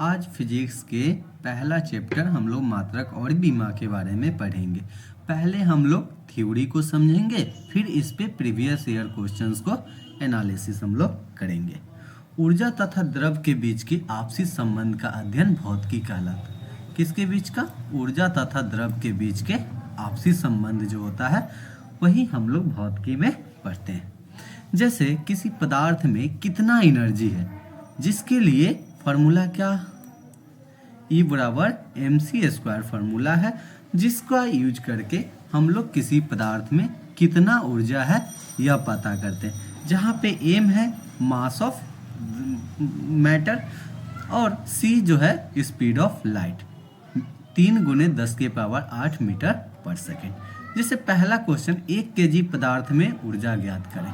आज फिजिक्स के पहला चैप्टर हम लोग मात्रक और बीमा के बारे में पढ़ेंगे। पहले हम लोग थ्योरी को समझेंगे, फिर इस पे प्रीवियस ईयर क्वेश्चंस को एनालिसिस हम लोग करेंगे। ऊर्जा तथा द्रव के बीच की आपसी संबंध का अध्ययन भौतिकी कहलाता है। किसके बीच का? ऊर्जा तथा द्रव के बीच के आपसी संबंध जो होता है वही हम लोग भौतिकी में पढ़ते हैं। जैसे किसी पदार्थ में कितना एनर्जी है, जिसके लिए फार्मूला क्या? E बराबर mc² फार्मूला है, जिसका यूज करके हम लोग किसी पदार्थ में कितना ऊर्जा है यह पता करते हैं। जहाँ पे m है मास ऑफ मैटर और c जो है स्पीड ऑफ लाइट, 3 × 10⁸ मीटर पर सेकेंड। जैसे पहला क्वेश्चन, 1 kg पदार्थ में ऊर्जा ज्ञात करें।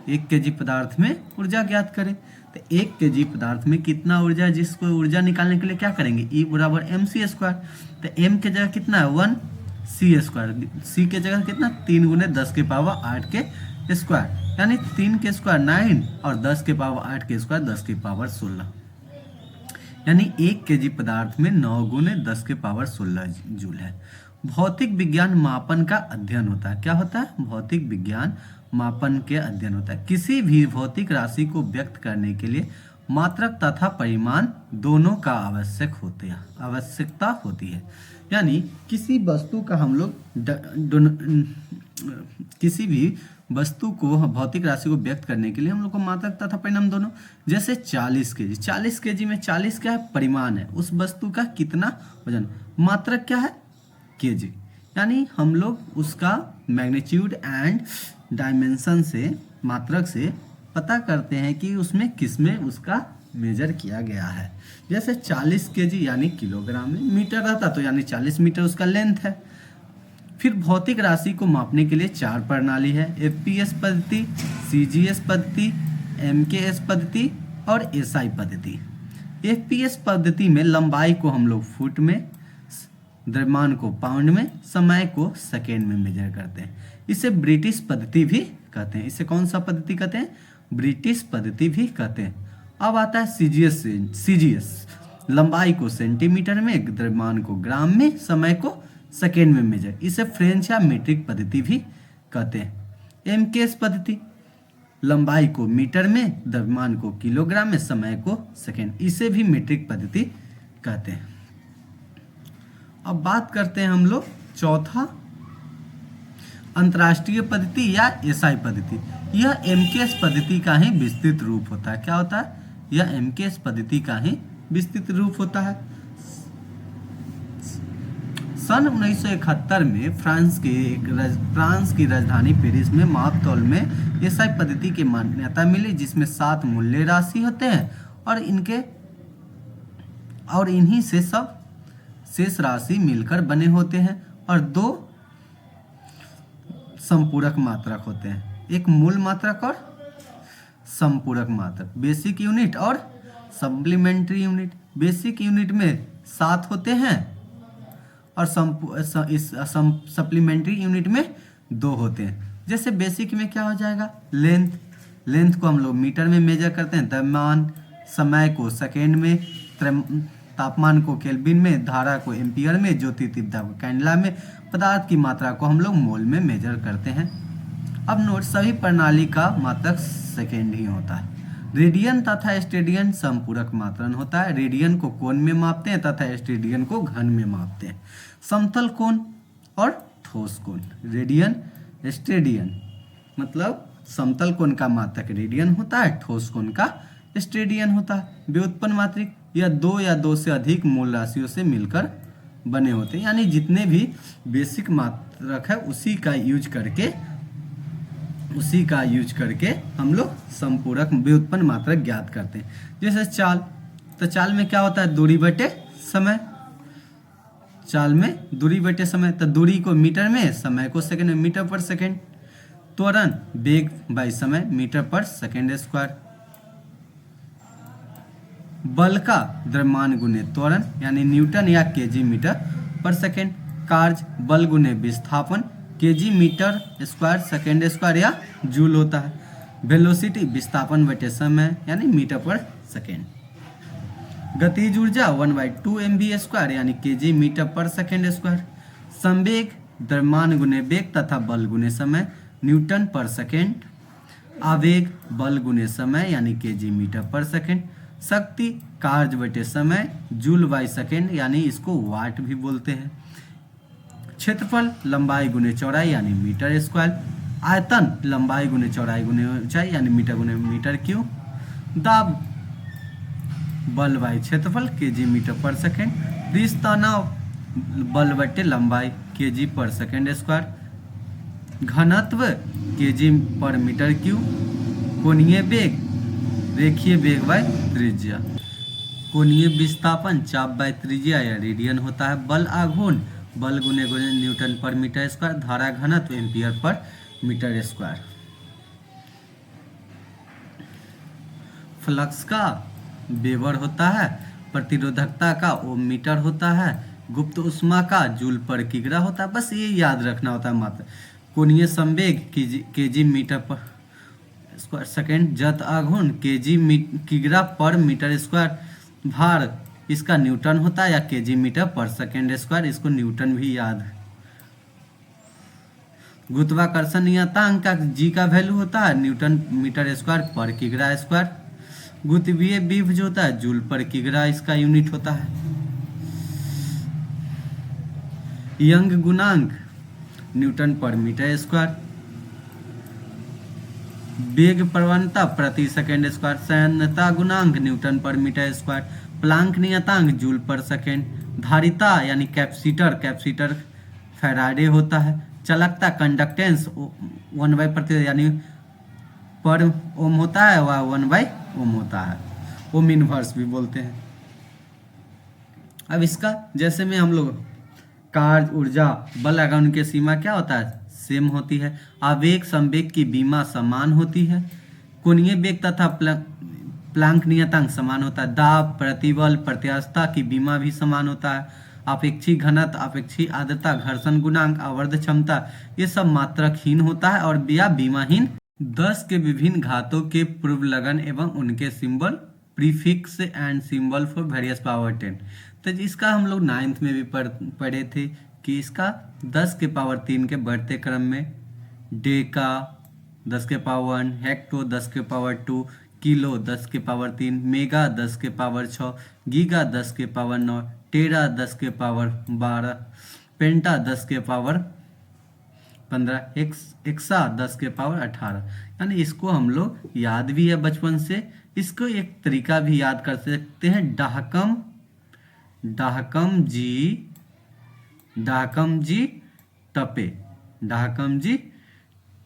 1 kg पदार्थ में ऊर्जा ज्ञात करें तो 1 kg पदार्थ में कितना ऊर्जा है, जिसको ऊर्जा निकालने के लिए क्या करेंगे? E बराबर mc²। तो m के जगह कितना है 1 c², c के जगह कितना 3 × 10⁸ के स्क्वायर, यानी 3 के स्क्वायर 9 और 10⁸ के स्क्वायर 10⁻16, यानी 1 kg पदार्थ में 9 × 10⁻16 जूल है। भौतिक विज्ञान मापन का अध्ययन होता है। क्या होता है? भौतिक विज्ञान मापन के अध्ययन होता है। किसी भी भौतिक राशि को व्यक्त करने के लिए मात्रक तथा परिमाण दोनों का आवश्यकता होती है। यानी किसी वस्तु का हम लोग किसी भी वस्तु को भौतिक राशि को व्यक्त करने के लिए हम लोग को मात्रक तथा परिमाण दोनों। जैसे 40 kg, 40 kg में 40 क्या है? परिमाण है, उस वस्तु का कितना वजन। मात्रक क्या है? kg, यानी हम लोग उसका मैग्नीट्यूड एंड डायमेंशन से, मात्रक से पता करते हैं कि उसमें किसमें उसका मेजर किया गया है। जैसे 40 kg यानी किलोग्राम में, मीटर रहता तो यानी 40 मीटर उसका लेंथ है। फिर भौतिक राशि को मापने के लिए 4 प्रणाली है: FPS पद्धति, CGS पद्धति, MKS पद्धति और SI पद्धति। FPS पद्धति में लंबाई को हम लोग फुट में, द्रव्यमान को पाउंड में, समय को सेकेंड में मेजर करते हैं। इसे ब्रिटिश पद्धति भी कहते हैं। इसे कौन सा पद्धति कहते हैं? ब्रिटिश पद्धति भी कहते हैं। अब आता है CGS, लंबाई को सेंटीमीटर में, द्रव्यमान को ग्राम में, समय को सेकेंड में मेजर। इसे फ्रेंच या मीट्रिक पद्धति भी कहते हैं। MKS पद्धति, लंबाई को मीटर में, द्रव्यमान को किलोग्राम में, समय को सेकेंड। इसे भी मीट्रिक पद्धति कहते हैं। अब बात करते हैं हम लोग चौथा, अंतर्राष्ट्रीय पद्धति या SI पद्धति। यह MKS पद्धति का ही विस्तृत रूप होता है। क्या होता है? यह MKS पद्धति का ही विस्तृत रूप होता है। सन 1971 में फ्रांस की राजधानी पेरिस में मापतौल में SI पद्धति की मान्यता मिली, जिसमें 7 मूल्य राशि होते हैं और इन्हीं से सब शेष राशि मिलकर बने होते हैं और 2 संपूरक मात्रक होते हैं, एक मूल मात्रक और संपूरक मात्रक। बेसिक यूनिट और सप्लीमेंट्री यूनिट। बेसिक यूनिट में 7 होते हैं और सप्लीमेंट्री यूनिट में 2 होते हैं। जैसे बेसिक में क्या हो जाएगा? लेंथ को हम लोग मीटर में मेजर करते हैं, द्रव्यमान, समय को सेकेंड में, तापमान को केल्विन में, धारा को एम्पियर में, ज्योति तीव्रता को कैंडला में, पदार्थ की मात्रा को हम लोग मोल में मेजर करते हैं। अब नोट, सभी प्रणाली का मात्रक सेकेंड ही होता है। रेडियन तथा स्टेडियन संपूरक मात्रन होता है। रेडियन को कोण में मापते हैं तथा स्टेडियन को घन में मापते हैं। समतल कोण और ठोस कोण, रेडियन स्टेडियन, मतलब समतल कोण का मात्रक रेडियन होता है, ठोस कोण का स्टेडियन होता है। व्युत्पन्न मात्रक, यह 2 या 2 से अधिक मूल राशियों से मिलकर बने होते हैं, यानी जितने भी बेसिक मात्रक है उसी का यूज करके हम लोग संपूरक व्युत्पन्न मात्रक ज्ञात करते हैं। जैसे चाल, तो चाल में क्या होता है? दूरी बटे समय। चाल में दूरी बटे समय, तो दूरी को मीटर में, समय को सेकंड में, मीटर पर सेकंड। त्वरण, वेग बाई समय, मीटर पर सेकंड स्क्वायर। बल का द्रव्यमान गुने त्वरण, यानी न्यूटन या केजी मीटर पर सेकेंड। कार्य, बल गुने विस्थापन, KG metre square second square या जूल होता है। वेलोसिटी, विस्थापन बटे समय, यानी मीटर पर सेकेंड। गतिज ऊर्जा 1/2 mv² यानी kg मीटर पर सेकेंड स्क्वायर। संवेग द्रव्यमान गुने वेग तथा बल गुने समय न्यूटन पर सेकेंड। आवेग बल गुने समय यानी kg मीटर पर सेकेंड। शक्ति कार्य बटे समय जूल बाई सेकेंड यानी इसको वाट भी बोलते हैं। क्षेत्रफल लंबाई गुने चौड़ाई यानी मीटर स्क्वायर। आयतन लंबाई गुने चौड़ाई गुने ऊंचाई यानी मीटर गुने मीटर क्यूब। दाब बल बाई क्षेत्रफल kg मीटर पर सेकेंड। पृष्ठ तनाव बल बटे लंबाई kg पर सेकेंड स्क्वायर। घनत्व kg पर मीटर क्यूब। कोणीय वेग रेखीय वेग बाई त्रिज्या। कोणीय विस्थापन चाप बाई त्रिज्या या रेडियन होता है। बल आघूर्ण बल गुने गुने न्यूटन पर मीटर स्क्वायर। धारा घनत्व ampere per metre square. Flux का वेबर होता है। प्रतिरोधकता का ओम मीटर होता है। गुप्त उष्मा का जूल पर किग्रा होता है। बस ये याद रखना होता है मात्र। कोणीय संवेग kg मीटर पर स्क्वायर सेकेंड। जत आघूर्ण kg किग्रा पर मीटर स्क्वायर। भार इसका न्यूटन होता है या kg मीटर पर सेकेंड स्क्वायर, इसको न्यूटन भी याद है। गुरुत्वाकर्षण नियतांक का जी का वैल्यू होता है न्यूटन मीटर स्क्वायर पर किग्रा स्क्वायर। गुरुत्वीय विभव जो होता है जूल पर किग्रा इसका यूनिट होता है। यंग गुणांक न्यूटन पर मीटर स्क्वायर। वेग प्रवणता प्रति सेकेंड स्क्वायर। संयंत्रता गुणांक न्यूटन पर मीटर स्क्वायर। प्लांक नियतांक जूल पर सेकेंड। धारिता यानी कैपेसिटर फैराडे होता है। चालकता कंडक्टेंस 1/प्रति यानी पर ओम होता है वह 1/ओम होता है। ओम इनवर्स भी बोलते हैं। अब इसका जैसे में हम लोग कार्य ऊर्जा बल आघूर्ण की सीमा क्या होता है सेम होती है। आवेग संवेग की बीमा समान होती है। कोणीय वेग तथा प्लांक नियतांक समान होता है। दाब प्रतिबल प्रत्यास्थता की बीमा भी समान होता है। अपेक्षी घनत्व अपेक्षी आर्द्रता घर्षण गुणांक आवर्ध क्षमता ये सब मात्रकहीन होता है और या बीमाहीन। 10 के विभिन्न घातों के पूर्व लगन एवं उनके symbol prefix and symbol for various power 10। तो इसका हम लोग 9th में भी पढ़े थे कि इसका 10 के पावर 3 के बढ़ते क्रम में डेका 10 के पावर 1, हेक्टो 10 के पावर 2, किलो 10 के पावर 3, मेगा 10 के पावर 6, गीगा 10 के पावर 9, टेरा 10 के पावर 12, पेंटा 10 के पावर 15, एक्सा 10 के पावर 18। यानी इसको हम लोग याद भी है बचपन से। इसको एक तरीका भी याद कर सकते हैं डाहकम जी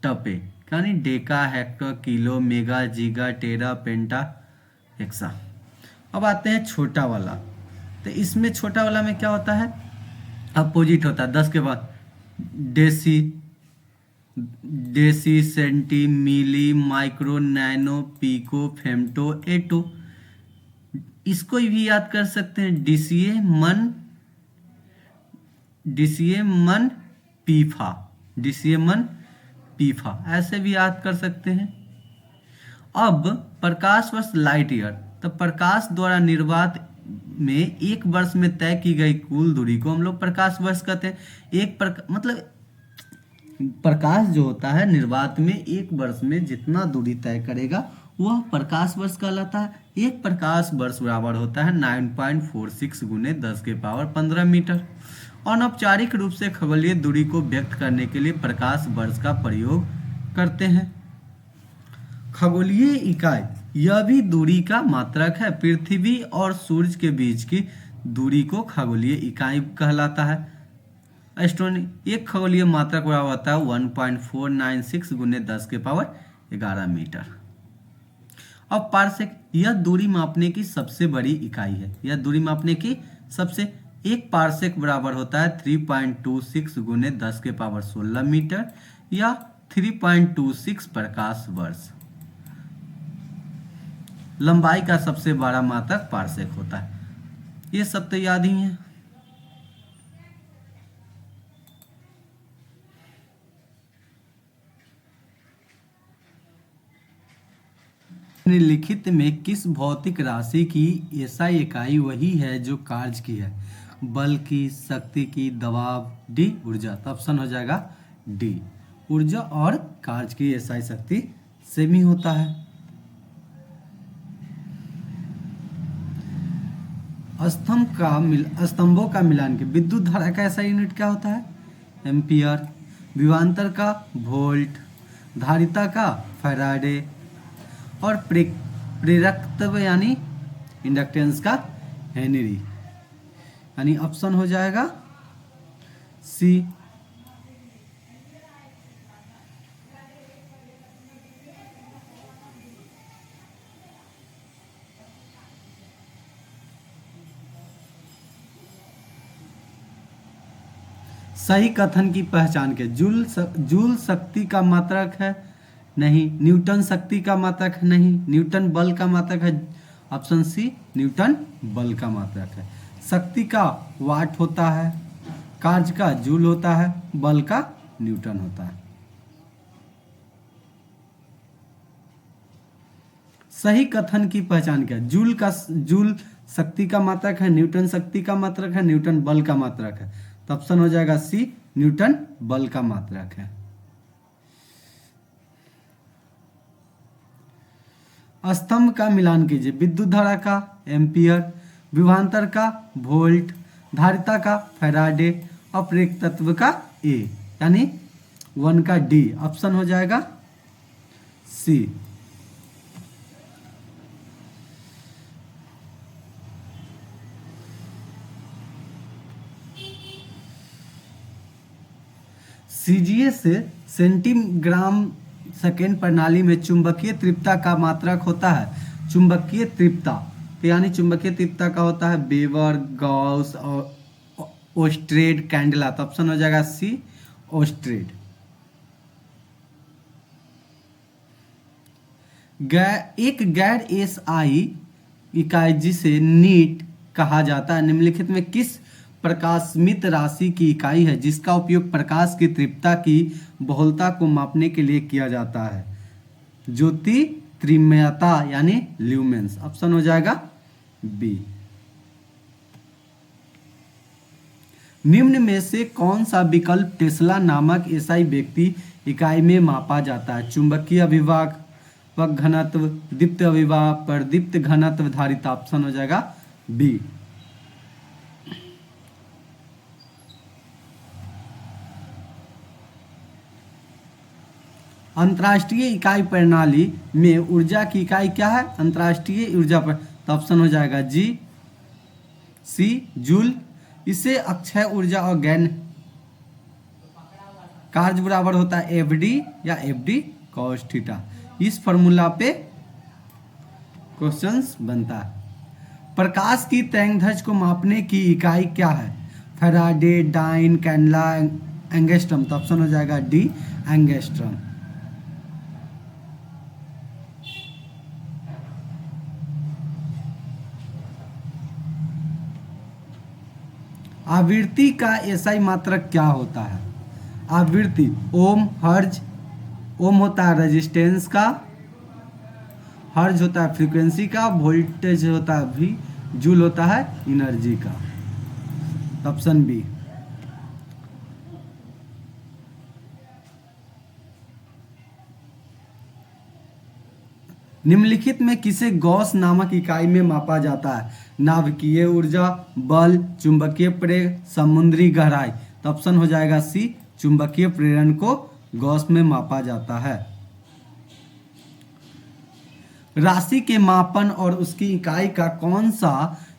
टपे यानी डेका हेक्टर किलो मेगा जीगा टेरा पेंटा एक्सा। अब आते हैं छोटा वाला। तो इसमें छोटा वाला में क्या होता है अपोजिट होता है। 10 के बाद deci centi milli micro nano pico femto atto. इसको भी याद कर सकते हैं डीसीए मन पीफा ऐसे भी याद कर सकते हैं। अब प्रकाश वर्ष लाइट ईयर। तो प्रकाश द्वारा निर्वात में एक वर्ष में तय की गई कुल दूरी को हम लोग प्रकाश वर्ष कहते हैं। मतलब प्रकाश जो होता है निर्वात में एक वर्ष में जितना दूरी तय करेगा वह प्रकाश वर्ष कहलाता है। एक प्रकाश वर्ष बराबर होता है 9.46 गुने 10 के पावर 15 मीटर। अनौपचारिक रूप से खगोलीय दूरी को व्यक्त करने के लिए प्रकाश वर्ष का प्रयोग करते हैं। खगोलीय इकाई यह भी दूरी का मात्रक है। पृथ्वी और सूर्य के बीच की दूरी को खगोलीय इकाई कहलाता है। एस्ट्रोनॉमी एक खगोलीय मात्रक बराबर होता है 1.496 गुने 10 के पावर 11 मीटर। अब पारसेक यह दूरी मापने की सबसे बड़ी इकाई है। यह दूरी मापने की सबसे एक पारसेक बराबर होता है 3.26 गुने 10 के पावर 16 मीटर या 3.26 प्रकाश वर्ष। लंबाई का सबसे बड़ा मात्रक पारसेक होता है। ये सब तो याद ही है। निम्नलिखित में किस भौतिक राशि की एसआई इकाई वही है जो कार्य की है? बल की, शक्ति की, दबाव, डी ऊर्जा। तो ऑप्शन हो जाएगा डी। ऊर्जा और कार्य की एसआई शक्ति सेम ही होता है। स्तंभों का मिलान के विद्युत धारा का ऐसा यूनिट क्या होता है? एम्पियर। विभवांतर का वोल्ट, धारिता का फैराडे और प्रेरकत्व यानी इंडक्टेंस का हेनरी। यानी ऑप्शन हो जाएगा सी। सही कथन की पहचान के जूल शक्ति का मात्रक है? नहीं। न्यूटन शक्ति का मात्रक है? नहीं। न्यूटन बल का मात्रक है? ऑप्शन सी न्यूटन बल का मात्रक है। शक्ति का वाट होता है, कार्य का जूल होता है, बल का न्यूटन होता है। सही कथन की पहचान क्या? जूल शक्ति का मात्रक है, न्यूटन शक्ति का मात्रक है, न्यूटन बल का मात्रक है। तो ऑप्शन हो जाएगा सी न्यूटन बल का मात्रक है। स्तंभ का मिलान कीजिए। विद्युत धारा का एम्पियर, विभवांतर का वोल्ट, धारिता का फैराडे और प्रेरक तत्व का ए, यानी 1 का डी। ऑप्शन हो जाएगा सी। सीजीएस सेंटीग्राम सेकेंड प्रणाली में चुंबकीय तीव्रता का मात्रक होता है। चुंबकीय तीव्रता तो यानी चुंबकीय तीव्रता का होता है वेबर, गॉस और ओस्ट्रेड, कैंडेला। तो ऑप्शन हो जाएगा सी ओस्ट्रेड। एक गैर एसआई इकाई जिसे नीट कहा जाता है निम्नलिखित में किस प्रकाशमित राशि की इकाई है जिसका उपयोग प्रकाश की तीव्रता की बहुलता को मापने के लिए किया जाता है? ज्योति त्रिम्यता यानी ल्यूमेंस। ऑप्शन हो जाएगा बी। निम्न में से कौन सा विकल्प टेस्ला नामक एसआई व्यक्ति इकाई में मापा जाता है? चुंबकीय अभिवाग, घनत्व, दीप्त अभिवाह, प्रदीप्त घनत्व, धारिता। ऑप्शन हो जाएगा बी। अंतर्राष्ट्रीय इकाई प्रणाली में ऊर्जा की इकाई क्या है? अंतर्राष्ट्रीय ऊर्जा पर। तो ऑप्शन हो जाएगा जी सी जूल। इसे अक्षय ऊर्जा और गैन कार्य बराबर होता है एफडी या एफडी कॉस थीटा। इस फॉर्मूला पे क्वेश्चंस बनता है। प्रकाश की तरंगदैर्घ्य को मापने की इकाई क्या है? Faraday, dyne, candela, angstrom. तो ऑप्शन हो जाएगा डी एंगस्ट्रम। आवृत्ति का एसआई मात्रक क्या होता है? आवृत्ति ओम, हर्ज। ओम होता है रेजिस्टेंस का, हर्ज होता है फ्रीक्वेंसी का, वोल्टेज होता है भी, जूल होता है एनर्जी का। Option B. निम्नलिखित में किसे गॉस नामक इकाई में मापा जाता है? नाभिकीय ऊर्जा, बल, चुंबकीय प्रेरण, समुद्री गहराई। तो ऑप्शन हो जाएगा सी चुंबकीय प्रेरण को गॉस में मापा जाता है। राशि के मापन और उसकी इकाई का कौन सा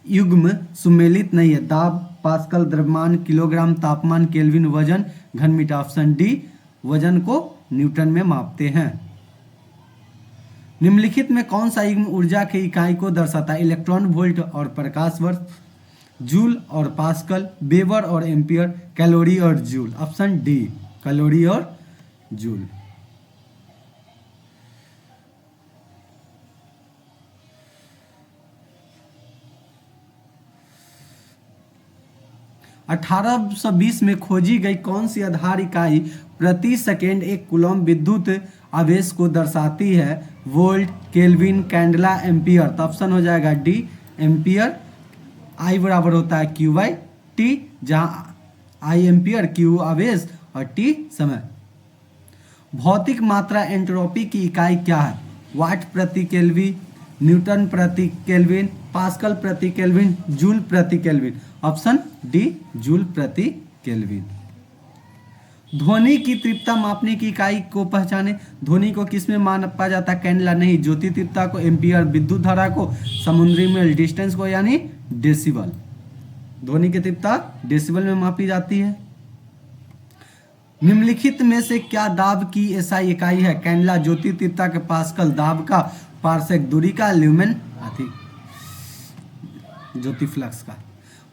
युग्म सुमेलित नहीं है? दाब, पास्कल, द्रव्यमान, किलोग्राम, तापमान, केल्विन, वजन, घन मीटर। ऑप्शन डी वजन को न्यूटन में मापते हैं। निम्नलिखित में कौन सा युग्म ऊर्जा की इकाई को दर्शाता है? इलेक्ट्रॉन वोल्ट और प्रकाश वर्ष, जूल और पास्कल, वेबर और एम्पियर, कैलोरी और जूल। ऑप्शन डी कैलोरी और जूल। (1820) में खोजी गई कौन सी आधार इकाई प्रति सेकेंड एक कूलॉम विद्युत आवेश को दर्शाती है, वोल्ट, केल्विन, कैंडला, एम्पियर। तो ऑप्शन हो जाएगा डी एम्पियर। आई बराबर होता है क्यू बाई टी, जहाँ आई एम्पियर, क्यू आवेश और टी समय। भौतिक मात्रा एंट्रोपी की इकाई क्या है? वाट प्रति केल्विन, न्यूटन प्रति केल्विन, पास्कल प्रति केल्विन, जूल प्रति केल्विन। ऑप्शन डी जूल प्रति केल्विन। ध्वनि की तीव्रता मापने की इकाई को पहचाने। ध्वनि को किस में मापा जाता है? कैंडला नहीं, ज्योति तीव्रता को, एम्पियर, विद्युत धारा को, समुद्री मील, डिस्टेंस को यानी डेसिबल। ध्वनि की तीव्रता डेसिबल में मापी जाती है। निम्नलिखित में से क्या दाब की एसआई इकाई है? कैंडला, ज्योति तीव्रता के पास्कल, दाब का, पारसेक, दूरी का, ल्यूमेन, ज्योति फ्लक्स का।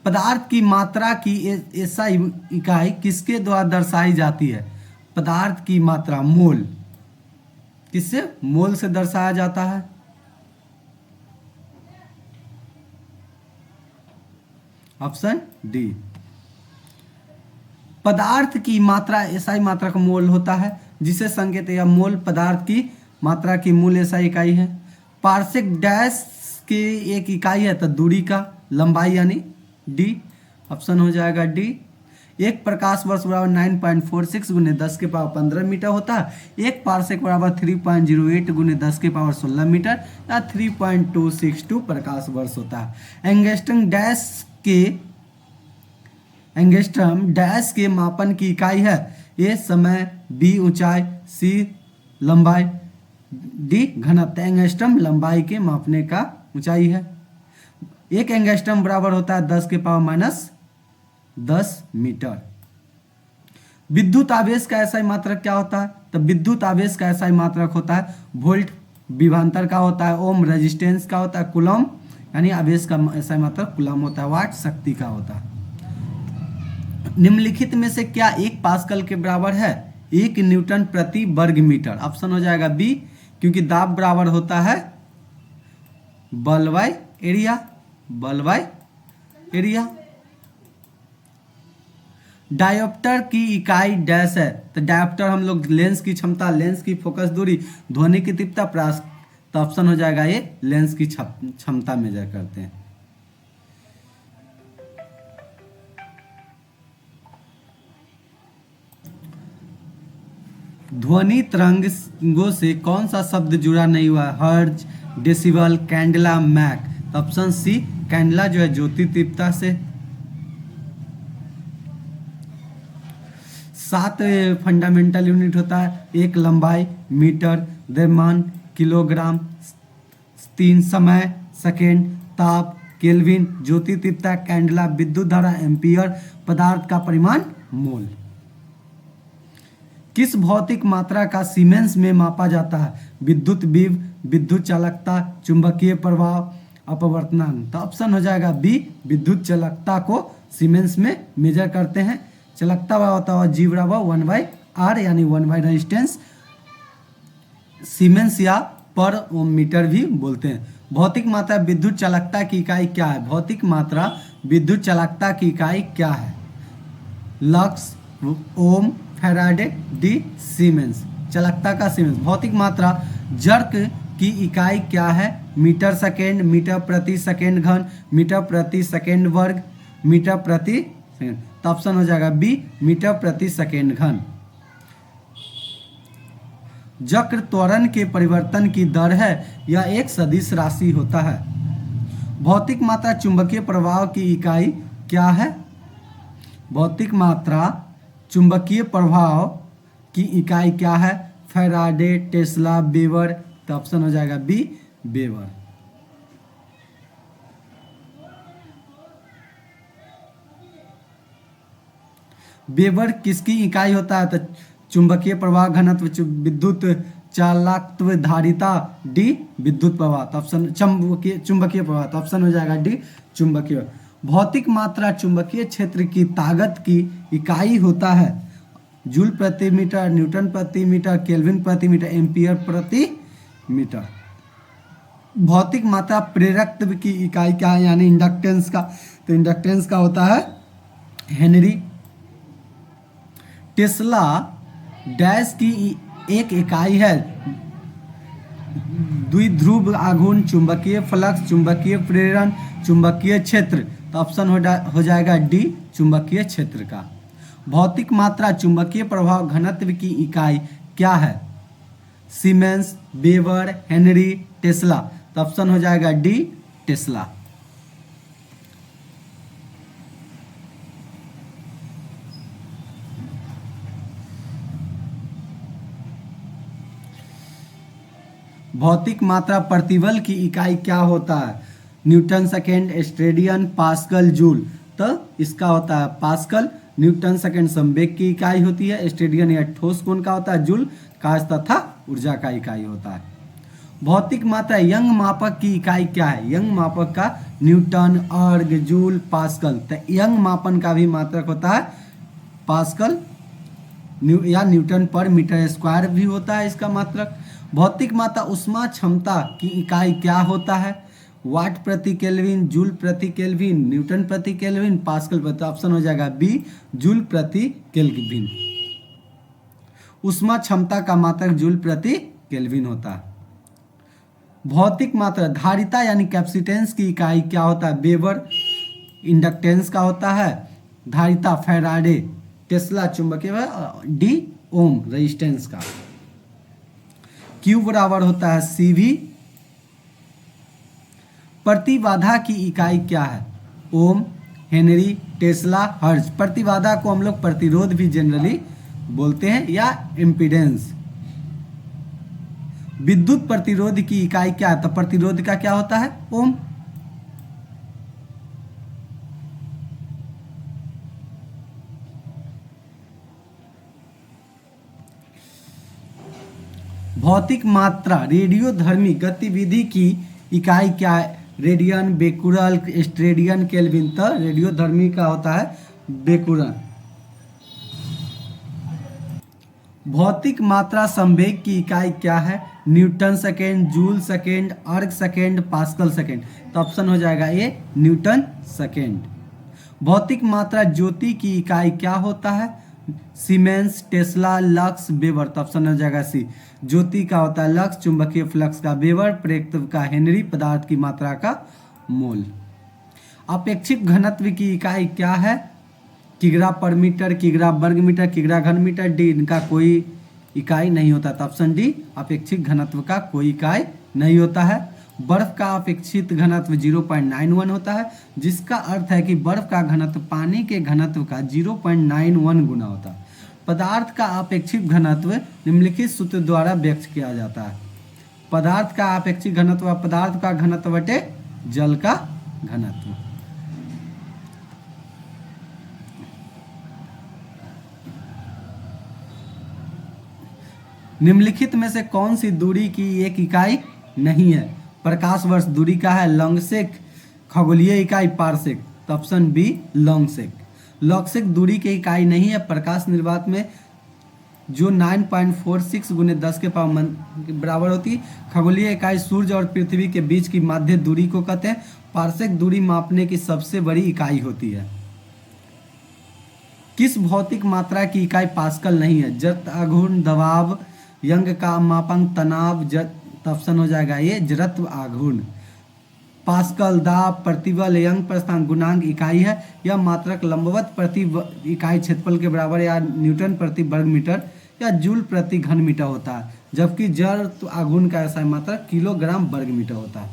पदार्थ की मात्रा की एसआई इकाई किसके द्वारा दर्शाई जाती है? पदार्थ की मात्रा मोल। किससे? मोल से दर्शाया जाता है। Option D. पदार्थ की मात्रा एसआई मात्रा का मोल होता है, जिसे संकेत या मोल पदार्थ की मात्रा की मूल एसआई इकाई है। पारसेक डैश की एक इकाई है, तो दूरी का, लंबाई यानी डी। ऑप्शन हो जाएगा डी। एक प्रकाश वर्ष बराबर 9.46 गुने 10 के पावर 15 मीटर होता है। एक पारसेक बराबर 3.08 गुने 10 के पावर 16 मीटर या 3.262 प्रकाश वर्ष होता है। एंगस्ट्रम डैश के मापन की इकाई है। ए समय, बी ऊंचाई, सी लंबाई, डी घनत्व। एंगस्ट्रम लंबाई के मापने का ऊंचाई है। एक एंगस्ट्रम बराबर होता है 10 के पावर -10 मीटर। विद्युत आवेश का एसआई मात्रक क्या होता है? तो विद्युत आवेश का एसआई मात्रक होता है वोल्ट, विभवांतर का होता है ओम, रेजिस्टेंस का होता है कूलम, यानी आवेश का एसआई मात्रक कूलम होता है, वाट शक्ति का होता है। निम्नलिखित में से क्या 1 पास्कल के बराबर है? 1 न्यूटन प्रति वर्ग मीटर। ऑप्शन हो जाएगा बी, क्योंकि दाब बराबर होता है बल बाय एरिया, बल बाय एरिया। डायोप्टर की इकाई डैश है, तो डायोप्टर हम लोग लेंस की क्षमता, लेंस की फोकस दूरी, ध्वनि की तीव्रता, प्रकाश। तो ऑप्शन हो जाएगा ये लेंस की क्षमता मेजर करते हैं। ध्वनि तरंगों से कौन सा शब्द जुड़ा नहीं हुआ है? हर्ज, डेसिबल, कैंडला, मैक। तो ऑप्शन सी कैंडला जो है ज्योति तीव्रता से। 7 फंडामेंटल यूनिट होता है। 1 लंबाई, मीटर, द्रव्यमान, किलोग्राम, 3 समय, सेकेंड, ताप, केल्विन, ज्योति तीव्रता, कैंडला, विद्युत धारा, एम्पियर, पदार्थ का परिमाण, मोल। किस भौतिक मात्रा का सीमेंस में मापा जाता है? विद्युत विभव, विद्युत चालकता, चुंबकीय प्रभाव, अपवर्तनांक। तो ऑप्शन हो जाएगा बी, विद्युत चालकता को सीमेंस में मेजर करते हैं। चालकता होता है जी बराबर 1/r, यानी 1 रेजिस्टेंस। सीमेंस या पर ओम मीटर भी बोलते हैं। भौतिक मात्रा विद्युत चालकता की इकाई क्या है? भौतिक मात्रा विद्युत चालकता की इकाई क्या है? लक्स, ओम, फैराडे, डी सीमेंस। चालकता का सीमेंस। भौतिक मात्रा जर्क की इकाई क्या है? मीटर सेकेंड, मीटर प्रति सेकेंड घन, मीटर प्रति सेकेंड वर्ग, मीटर प्रति सेकेंड। तो ऑप्शन हो जाएगा बी, मीटर प्रति सेकेंड घन। जक्र त्वरण के परिवर्तन की दर है, यह एक सदिश राशि होता है। भौतिक मात्रा चुंबकीय प्रवाह की इकाई क्या है? भौतिक मात्रा चुंबकीय प्रभाव की इकाई क्या है? Faraday, Tesla, weber. तो ऑप्शन हो जाएगा बी, वेबर। वेबर किसकी इकाई होता है? तो चुंबकीय प्रवाह घनत्व, विद्युत चालकत्व, धारिता, डी विद्युत प्रवाह। तो ऑप्शन चुंबकीय प्रवाह। तो ऑप्शन हो जाएगा डी, चुंबकीय। भौतिक मात्रा चुंबकीय क्षेत्र की ताकत की इकाई होता है। जूल प्रति मीटर, न्यूटन प्रति मीटर, केल्विन प्रति मीटर, एम्पियर प्रति मीटर। भौतिक मात्रा प्रेरकत्व की इकाई क्या है? यानी इंडक्टेंस का। तो इंडक्टेंस का होता है हेनरी। टेस्ला डैश की एक इकाई है द्विध्रुव आघूर्ण, चुंबकीय फ्लक्स, चुंबकीय प्रेरण, चुंबकीय क्षेत्र। तो ऑप्शन हो जाएगा डी, चुंबकीय क्षेत्र का। भौतिक मात्रा चुंबकीय प्रभाव घनत्व की इकाई क्या है? Siemens, weber, Henry, Tesla. तो ऑप्शन हो जाएगा डी, टेस्ला। भौतिक मात्रा प्रतिबल की इकाई क्या होता है? Newton second, steradian, pascal, joule. तो इसका होता है पास्कल। न्यूटन सेकेंड संवेग की इकाई होती है, स्टेडियन या ठोस कोण का होता है, जूल कार्य तथा ऊर्जा का इकाई होता है। भौतिक मात्रा यंग मापक की इकाई क्या है? यंग मापक का न्यूटन, अर्ग, जूल, पास्कल। तो यंग मापन का भी मात्रक होता है पास्कल या न्यूटन पर मीटर स्क्वायर भी होता है इसका मात्रक। भौतिक मात्रा उष्मा क्षमता की इकाई क्या होता है? वाट प्रति केल्विन, जूल प्रति केल्विन, न्यूटन प्रति केल्विन, पास्कल प्रति। ऑप्शन हो जाएगा बी, जूल प्रति केल्विन। उष्मा क्षमता का मात्रक जूल प्रति केल्विन होता है। भौतिक मात्रा धारिता यानी कैपेसिटेंस की इकाई क्या होता है? वेबर। इंडक्टेंस का होता है। धारिता फैराडे, टेस्ला चुंबकीय, डी ओम रेजिस्टेंस का। क्यू बराबर होता है CV। प्रतिबाधा की इकाई क्या है? ओम, हेनरी, टेस्ला, हर्ट्ज। प्रतिबाधा को हम लोग प्रतिरोध भी जनरली बोलते हैं या इम्पीडेंस। विद्युत प्रतिरोध की इकाई क्या है? तो प्रतिरोध का क्या होता है? ओम। भौतिक मात्रा रेडियोधर्मी गतिविधि की इकाई क्या है? Radian, becquerel, steradian, kelvin. तो रेडियोधर्मी का होता है बेकुरल। भौतिक मात्रा संवेग की इकाई क्या है? न्यूटन सेकेंड, जूल सेकेंड, अर्ग सेकेंड, पास्कल सेकेंड। तो ऑप्शन हो जाएगा ए, न्यूटन सेकेंड। भौतिक मात्रा ज्योति की इकाई क्या होता है? Siemens, Tesla, lux, weber. तो ऑप्शन हो जाएगा सी। ज्योति का होता है लक्स, चुंबकीय फ्लक्स का वेबर, प्रेरकत्व का हेनरी, पदार्थ की मात्रा का मोल। अपेक्षित घनत्व की इकाई क्या है? किग्रा पर मीटर, किग्रा वर्ग मीटर, किग्रा घन मीटर, डी। इनका कोई इकाई नहीं होता। तो ऑप्शन डी, अपेक्षित घनत्व का कोई इकाई नहीं होता है। बर्फ का अपेक्षित घनत्व 0.91 होता है, जिसका अर्थ है कि बर्फ का घनत्व पानी के घनत्व का 0.91 गुना होता है। पदार्थ का अपेक्षित घनत्व निम्नलिखित सूत्र द्वारा व्यक्त किया जाता है। पदार्थ का अपेक्षित घनत्व पदार्थ का घनत्व बटे जल का घनत्व। निम्नलिखित में से कौन सी दूरी की एक इकाई नहीं है? प्रकाश वर्ष दूरी का है लॉन्गसेक, खगोलीय इकाई पारसेक। तो ऑप्शन बी, लॉन्गसेक। लॉन्गसेक दूरी की इकाई नहीं है। प्रकाश निर्वात में जो 9.46 गुने 10 के पावर के बराबर होती है। खगोलीय इकाई सूर्य और पृथ्वी के बीच की माध्य दूरी को कहते हैं। पारसेक दूरी मापने की सबसे बड़ी इकाई होती है। किस भौतिक मात्रा की इकाई पास्कल नहीं है? जड़त्व, आघूर्ण, दबाव, यंग का मापांक, तनाव। ऑप्शन हो जाएगा ये, जड़त्व, आघूर्ण। पास्कल दाब, प्रतिबल, यंग प्रस्थान गुणांक इकाई है। यह मात्रक लंबवत प्रति इकाई क्षेत्रफल के बराबर या न्यूटन प्रति वर्ग मीटर या जूल प्रति घन मीटर होता है, जबकि जड़त्व आघूर्ण का एसआई मात्रक किलोग्राम वर्ग मीटर होता है।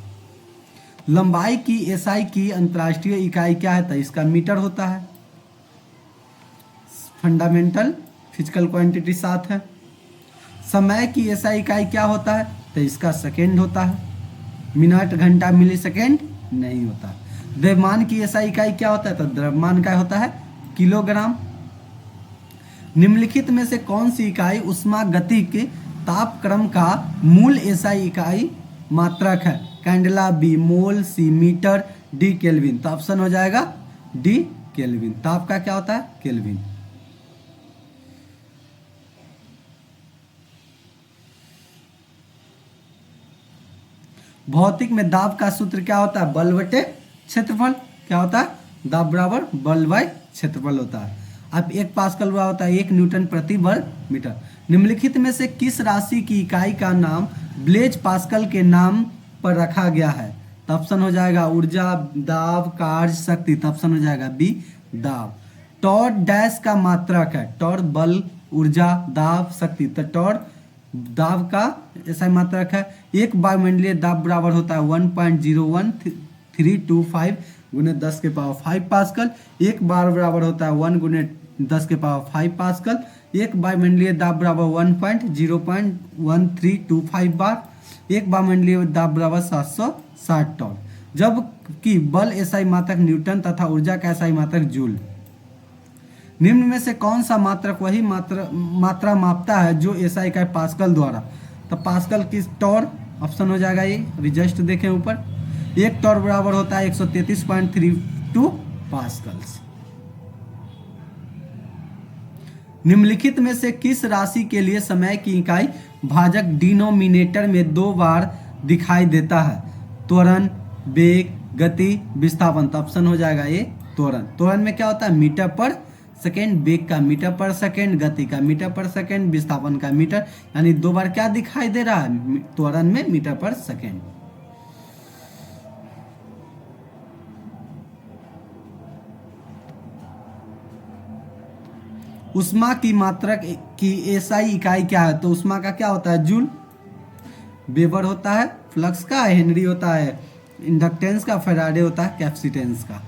लंबाई की एसआई की अंतर्राष्ट्रीय इकाई क्या है? तो इसका मीटर होता है। फंडामेंटल फिजिकल क्वांटिटी 7 है। समय की एसआई इकाई क्या होता है? तो इसका सेकेंड होता है। मिनट, घंटा, मिली सेकेंड नहीं होता। द्रव्यमान की एसआई इकाई क्या होता है? तो द्रव्यमान का होता है किलोग्राम। निम्नलिखित में से कौन सी इकाई उष्मागतिक तापक्रम का मूल एसआई इकाई मात्रक है? कैंडेला, बी मोल, सी मीटर, डी केल्विन। तो ऑप्शन हो जाएगा डी केल्विन। ताप का क्या होता है? केल्विन। भौतिक में दाब का सूत्र क्या होता है? बल बटे क्षेत्रफल। क्या होता है? दाब बराबर बल बाय क्षेत्रफल होता है। अब 1 पास्कल हुआ होता है 1 न्यूटन प्रति वर्ग मीटर। निम्नलिखित में से किस राशि की इकाई का नाम ब्लेज पास्कल के नाम पर रखा गया है? तो ऑप्शन हो जाएगा ऊर्जा, दाब, कार्य, शक्ति। तो ऑप्शन हो जाएगा बी, दाब। टॉर्क डैश का मात्रक है, टॉर्क बल, ऊर्जा, दाब, शक्ति। तो टॉर्क दाब का ऐसा मात्रक है। एक वायुमंडलीय दाब बराबर होता है 1.01325 गुने 10 के पावर 5 पास्कल। एक बार बराबर होता है 1 गुने 10 के पावर 5 पास्कल। एक वायुमंडलीय दाब बराबर 1.01325 बार। एक वायुमंडलीय दाब बराबर 760 टॉर्क। जबकि बल एसआई मात्रक न्यूटन तथा ऊर्जा का एसआई मात्रक जूल। निम्न में से कौन सा मात्रक वही मात्रा मापता है जो एसआई का है पास्कल द्वारा? तो पास्कल की टॉर्क ऑप्शन हो जाएगा ये, अभी जस्ट देखें ऊपर। एक टॉर्क बराबर होता है 133.32 पास्कल्स। निम्नलिखित में से किस राशि के लिए समय की इकाई भाजक डिनोमिनेटर में 2 बार दिखाई देता है? त्वरण, वेग, गति, विस्थापन। तो ऑप्शन हो जाएगा ये त्वरण। त्वरण में क्या होता है? मीटर पर सेकेंड, वेग का मीटर पर सेकेंड, गति का मीटर पर सेकेंड, विस्थापन का मीटर, यानी 2 बार क्या दिखाई दे रहा है त्वरण में? मीटर पर सेकेंड। उष्मा की मात्रक की एसआई इकाई क्या है? तो उष्मा का क्या होता है? जूल। वेबर होता है फ्लक्स का, हेनरी होता है इंडक्टेंस का, फैराडे होता है कैपेसिटेंस का।